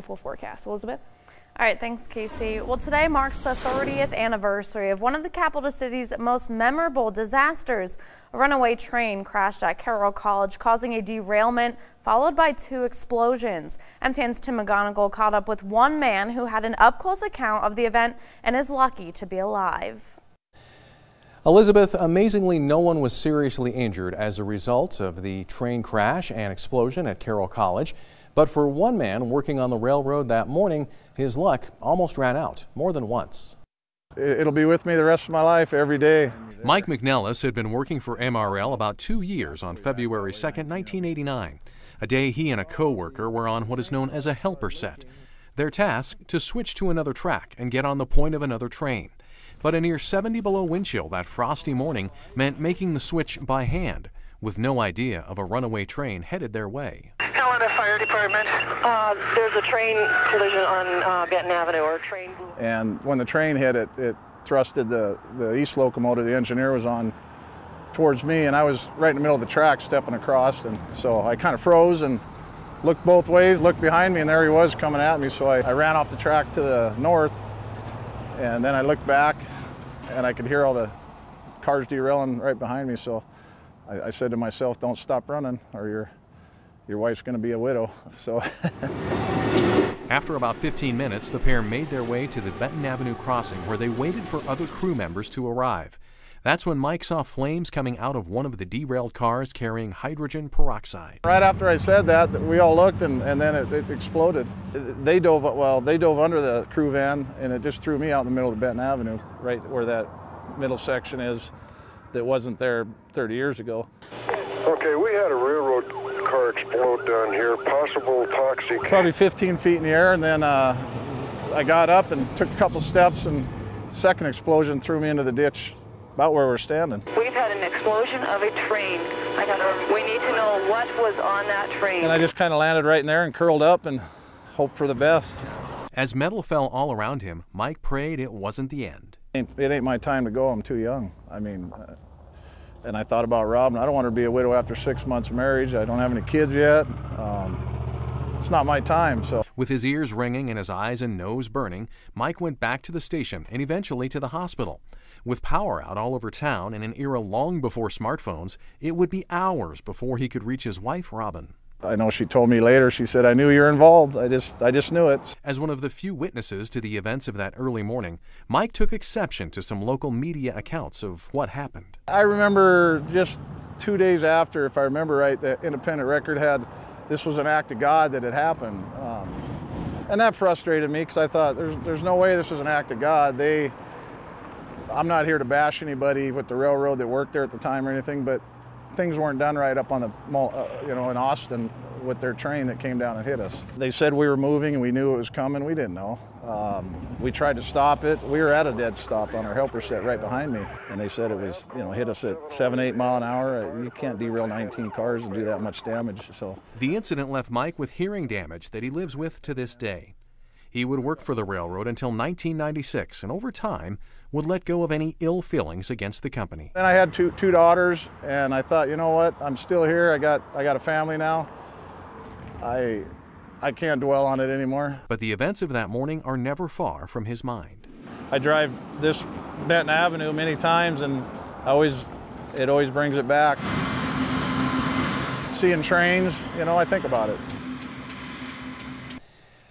full forecast. Elizabeth? All right, thanks, Casey. Well, today marks the 30th anniversary of one of the capital city's most memorable disasters. A runaway train crashed at Carroll College, causing a derailment followed by 2 explosions. MTN's Tim McGonigal caught up with one man who had an up-close account of the event and is lucky to be alive. Elizabeth, amazingly, no one was seriously injured as a result of the train crash and explosion at Carroll College. But for one man working on the railroad that morning, his luck almost ran out more than once. It'll be with me the rest of my life, every day. Mike McNellis had been working for MRL about 2 years on February 2nd, 1989, a day he and a co-worker were on what is known as a helper set. Their task, to switch to another track and get on the point of another train. But a near 70 below wind chill that frosty morning meant making the switch by hand, with no idea of a runaway train headed their way. Helena Fire Department. There's a train collision on Benton Avenue, or train. And when the train hit it, it thrusted the east locomotive the engineer was on towards me, and I was right in the middle of the track stepping across, and so I kind of froze and looked both ways, looked behind me, and there he was coming at me. So I ran off the track to the north, and then I looked back and I could hear all the cars derailing right behind me. So I said to myself, don't stop running or your wife's going to be a widow. So after about 15 minutes, the pair made their way to the Benton Avenue crossing, where they waited for other crew members to arrive. That's when Mike saw flames coming out of one of the derailed cars carrying hydrogen peroxide. Right after I said that, we all looked, and then it exploded. They dove under the crew van, and it just threw me out in the middle of Benton Avenue, right where that middle section is that wasn't there 30 years ago. Okay, we had a railroad car explode down here, possible toxic. Probably 15 feet in the air, and then I got up and took a couple steps, and the second explosion threw me into the ditch about where we're standing. We've had an explosion of a train. We need to know what was on that train. And I just kind of landed right in there and curled up and hoped for the best. As metal fell all around him, Mike prayed it wasn't the end. It ain't my time to go. I'm too young. I mean, and I thought about Robin. I don't want her to be a widow after 6 months of marriage. I don't have any kids yet. It's not my time. So, with his ears ringing and his eyes and nose burning, Mike went back to the station and eventually to the hospital. With power out all over town in an era long before smartphones, it would be hours before he could reach his wife, Robin. I know she told me later, she said, I knew you were involved. I just knew it. As one of the few witnesses to the events of that early morning, Mike took exception to some local media accounts of what happened. I remember just 2 days after, if I remember right, the Independent Record had, this was an act of God that had happened. And that frustrated me, because I thought, there's no way this was an act of God. I'm not here to bash anybody with the railroad that worked there at the time or anything, but things weren't done right up on the, in Austin with their train that came down and hit us. They said we were moving and we knew it was coming. We didn't know. We tried to stop it. We were at a dead stop on our helper set right behind me, and they said it was, hit us at 7, 8 mile an hour. You can't derail 19 cars and do that much damage. So the incident left Mike with hearing damage that he lives with to this day. He would work for the railroad until 1996, and over time would let go of any ill feelings against the company. And I had two daughters, and I thought, you know what? I'm still here. I got a family now. I can't dwell on it anymore. But the events of that morning are never far from his mind. I drive this Benton Avenue many times, and it always brings it back. Seeing trains, I think about it.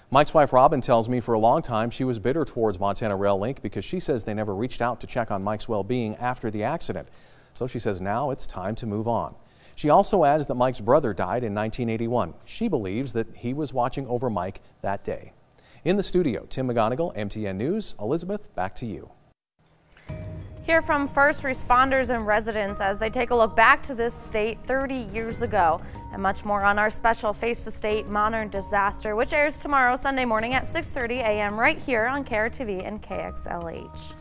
Mike's wife Robin tells me for a long time she was bitter towards Montana Rail Link because she says they never reached out to check on Mike's well-being after the accident. So she says now it's time to move on. She also adds that Mike's brother died in 1981. She believes that he was watching over Mike that day. In the studio, Tim McGonigal, MTN News. Elizabeth, back to you. Hear from first responders and residents as they take a look back to this state 30 years ago, and much more on our special Face the State Modern Disaster, which airs tomorrow Sunday morning at 6:30 a.m. right here on KRTV and KXLH.